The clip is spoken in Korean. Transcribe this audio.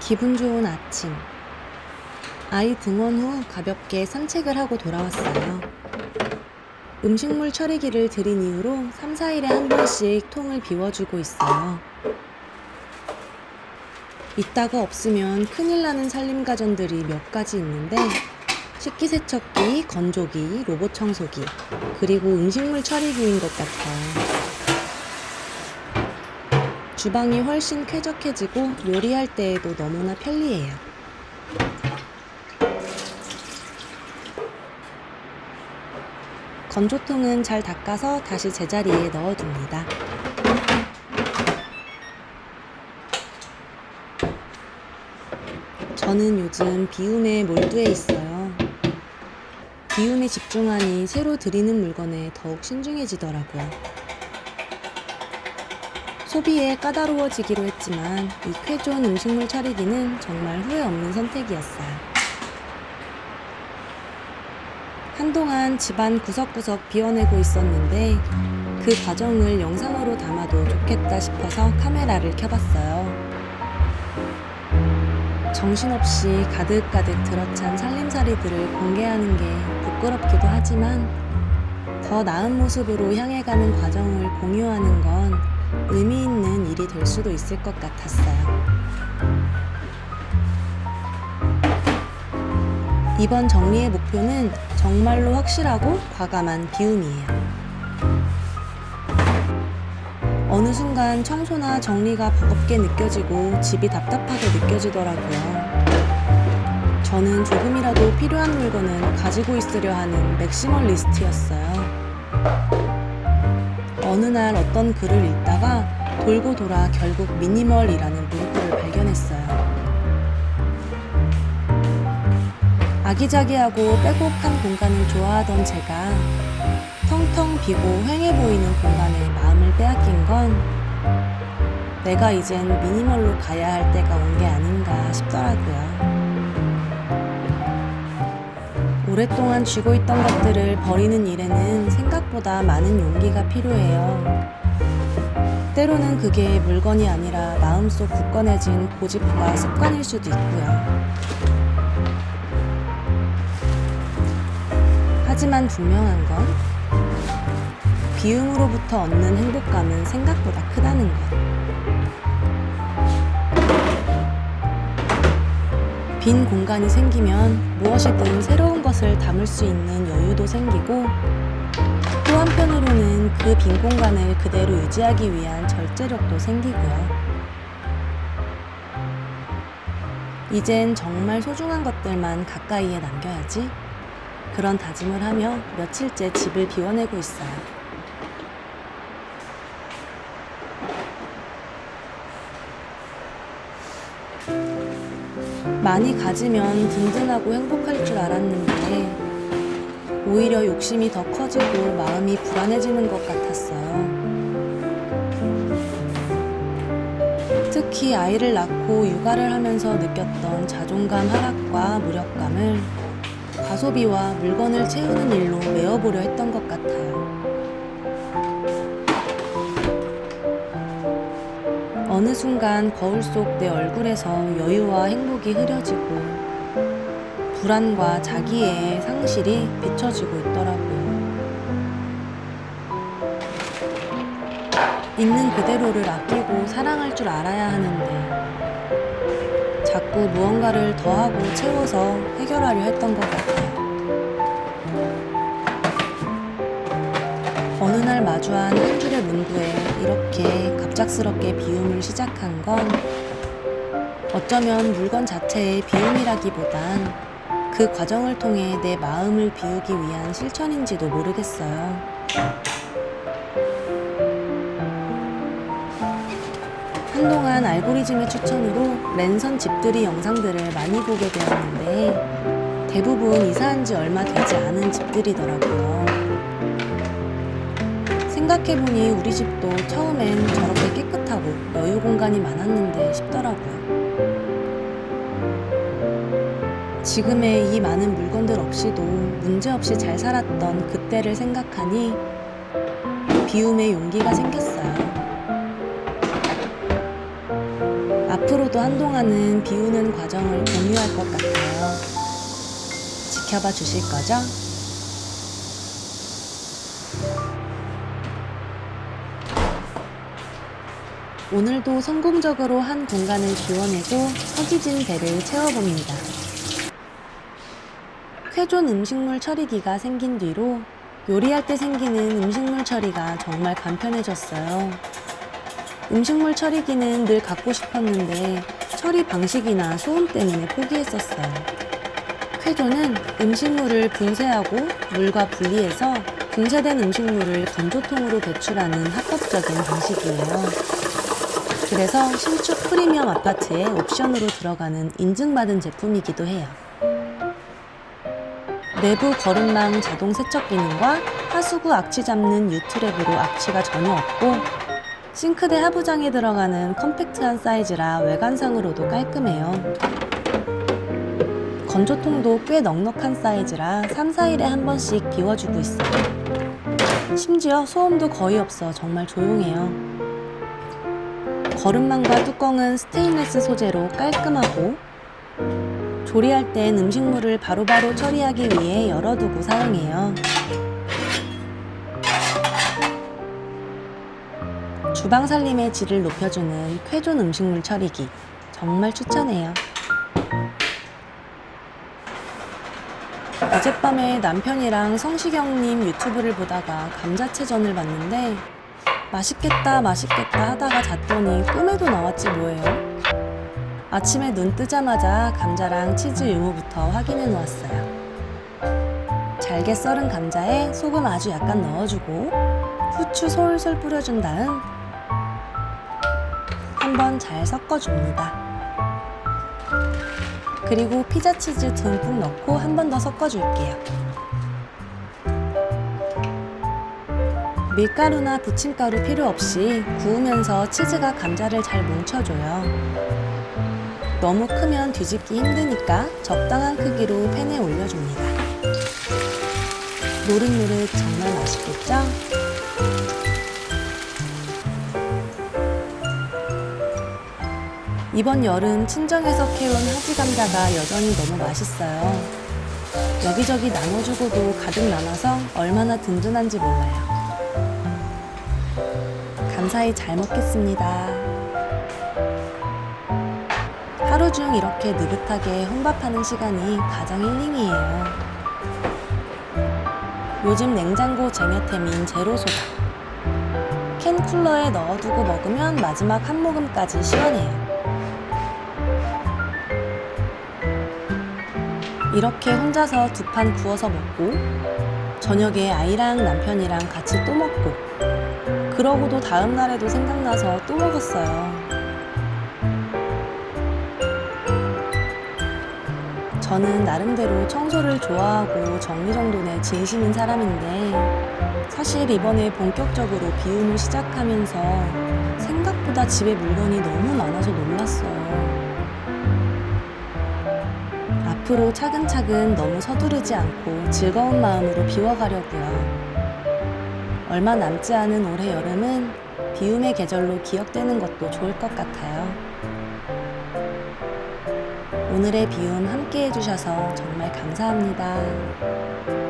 기분 좋은 아침. 아이 등원 후 가볍게 산책을 하고 돌아왔어요. 음식물 처리기를 들인 이후로 3, 4일에 한 번씩 통을 비워주고 있어요. 이따가 없으면 큰일 나는 살림가전들이 몇 가지 있는데 식기세척기, 건조기, 로봇 청소기, 그리고 음식물 처리기인 것 같아요. 주방이 훨씬 쾌적해지고 요리할 때에도 너무나 편리해요. 건조통은 잘 닦아서 다시 제자리에 넣어둡니다. 저는 요즘 비움에 몰두해 있어요. 비움에 집중하니 새로 들이는 물건에 더욱 신중해지더라고요. 소비에 까다로워지기로 했지만 이 쾌좋은 음식물 처리기는 정말 후회 없는 선택이었어요. 한동안 집안 구석구석 비워내고 있었는데 그 과정을 영상으로 담아도 좋겠다 싶어서 카메라를 켜봤어요. 정신없이 가득가득 들어찬 살림살이들을 공개하는 게 부끄럽기도 하지만 더 나은 모습으로 향해가는 과정을 공유하는 건 의미 있는 일이 될 수도 있을 것 같았어요. 이번 정리의 목표는 정말로 확실하고 과감한 비움이에요. 어느 순간 청소나 정리가 버겁게 느껴지고 집이 답답하게 느껴지더라고요. 저는 조금이라도 필요한 물건은 가지고 있으려 하는 맥시멀리스트였어요. 어느 날 어떤 글을 읽다가 돌고 돌아 결국 미니멀이라는 문구를 발견했어요. 아기자기하고 빼곡한 공간을 좋아하던 제가 텅텅 비고 휑해 보이는 공간에 마음을 빼앗긴 건 내가 이젠 미니멀로 가야 할 때가 온 게 아닌가 싶더라고요. 오랫동안 쥐고 있던 것들을 버리는 일에는 생각보다 많은 용기가 필요해요. 때로는 그게 물건이 아니라 마음속 굳건해진 고집과 습관일 수도 있고요. 하지만 분명한 건 비움으로부터 얻는 행복감은 생각보다 크다는 것. 빈 공간이 생기면 무엇이든 새로운 것을 담을 수 있는 여유도 생기고 또 한편으로는 그 빈 공간을 그대로 유지하기 위한 절제력도 생기고요. 이젠 정말 소중한 것들만 가까이에 남겨야지. 그런 다짐을 하며 며칠째 집을 비워내고 있어요. 많이 가지면 든든하고 행복할 줄 알았는데 오히려 욕심이 더 커지고 마음이 불안해지는 것 같았어요. 특히 아이를 낳고 육아를 하면서 느꼈던 자존감 하락과 무력감을 과소비와 물건을 채우는 일로 메워보려 했던 것 같아요. 어느 순간 거울 속 내 얼굴에서 여유와 행복이 흐려지고 불안과 자기애의 상실이 비춰지고 있더라고요. 있는 그대로를 아끼고 사랑할 줄 알아야 하는데 자꾸 무언가를 더하고 채워서 해결하려 했던 것 같아요. 어느 날 마주한 한 줄의 문구에 이렇게 갑작스럽게 비움을 시작한 건 어쩌면 물건 자체의 비움이라기보단 그 과정을 통해 내 마음을 비우기 위한 실천인지도 모르겠어요. 한동안 알고리즘의 추천으로 랜선 집들이 영상들을 많이 보게 되었는데 대부분 이사한 지 얼마 되지 않은 집들이더라고요. 생각해보니 우리 집도 처음엔 저렇게 깨끗하고 여유 공간이 많았는데 싶더라고요. 지금의 이 많은 물건들 없이도 문제없이 잘 살았던 그때를 생각하니 비움의 용기가 생겼어요. 앞으로도 한동안은 비우는 과정을 공유할 것 같아요. 지켜봐 주실 거죠? 오늘도 성공적으로 한 공간을 비워내고 허기진 배를 채워봅니다. 쾌존 음식물 처리기가 생긴 뒤로 요리할 때 생기는 음식물 처리가 정말 간편해졌어요. 음식물 처리기는 늘 갖고 싶었는데 처리 방식이나 소음 때문에 포기했었어요. 쾌존은 음식물을 분쇄하고 물과 분리해서 분쇄된 음식물을 건조통으로 배출하는 합법적인 방식이에요. 그래서 신축 프리미엄 아파트에 옵션으로 들어가는 인증받은 제품이기도 해요. 내부 거름망 자동 세척 기능과 하수구 악취 잡는 유트랩으로 악취가 전혀 없고, 싱크대 하부장에 들어가는 컴팩트한 사이즈라 외관상으로도 깔끔해요. 건조통도 꽤 넉넉한 사이즈라 3, 4일에 한 번씩 비워주고 있어요. 심지어 소음도 거의 없어 정말 조용해요. 거름망과 뚜껑은 스테인리스 소재로 깔끔하고, 조리할 땐 음식물을 바로바로 처리하기 위해 열어두고 사용해요. 주방 살림의 질을 높여주는 쾌존 음식물 처리기, 정말 추천해요. 어젯밤에 남편이랑 성시경님 유튜브를 보다가 감자채전을 봤는데 맛있겠다 하다가 잤더니 꿈에도 나왔지 뭐예요. 아침에 눈 뜨자마자 감자랑 치즈 유무부터 확인해 놓았어요. 잘게 썰은 감자에 소금 아주 약간 넣어주고 후추 솔솔 뿌려준 다음 한번 잘 섞어줍니다. 그리고 피자 치즈 듬뿍 넣고 한 번 더 섞어줄게요. 밀가루나 부침가루 필요 없이 구우면서 치즈가 감자를 잘 뭉쳐줘요. 너무 크면 뒤집기 힘드니까 적당한 크기로 팬에 올려줍니다. 노릇노릇 정말 맛있겠죠? 이번 여름 친정에서 캐온 하지 감자가 여전히 너무 맛있어요. 여기저기 나눠주고도 가득 남아서 얼마나 든든한지 몰라요. 감사히 잘 먹겠습니다. 하루 중 이렇게 느긋하게 혼밥하는 시간이 가장 힐링이에요. 요즘 냉장고 쟁여템인 제로소다. 캔 쿨러에 넣어두고 먹으면 마지막 한 모금까지 시원해요. 이렇게 혼자서 두 판 구워서 먹고, 저녁에 아이랑 남편이랑 같이 또 먹고, 그러고도 다음 날에도 생각나서 또 먹었어요. 저는 나름대로 청소를 좋아하고 정리정돈에 진심인 사람인데, 사실 이번에 본격적으로 비움을 시작하면서 생각보다 집에 물건이 너무 많아서 놀랐어요. 앞으로 차근차근 너무 서두르지 않고 즐거운 마음으로 비워가려고요. 얼마 남지 않은 올해 여름은 비움의 계절로 기억되는 것도 좋을 것 같아요. 오늘의 비움 함께 해주셔서 정말 감사합니다.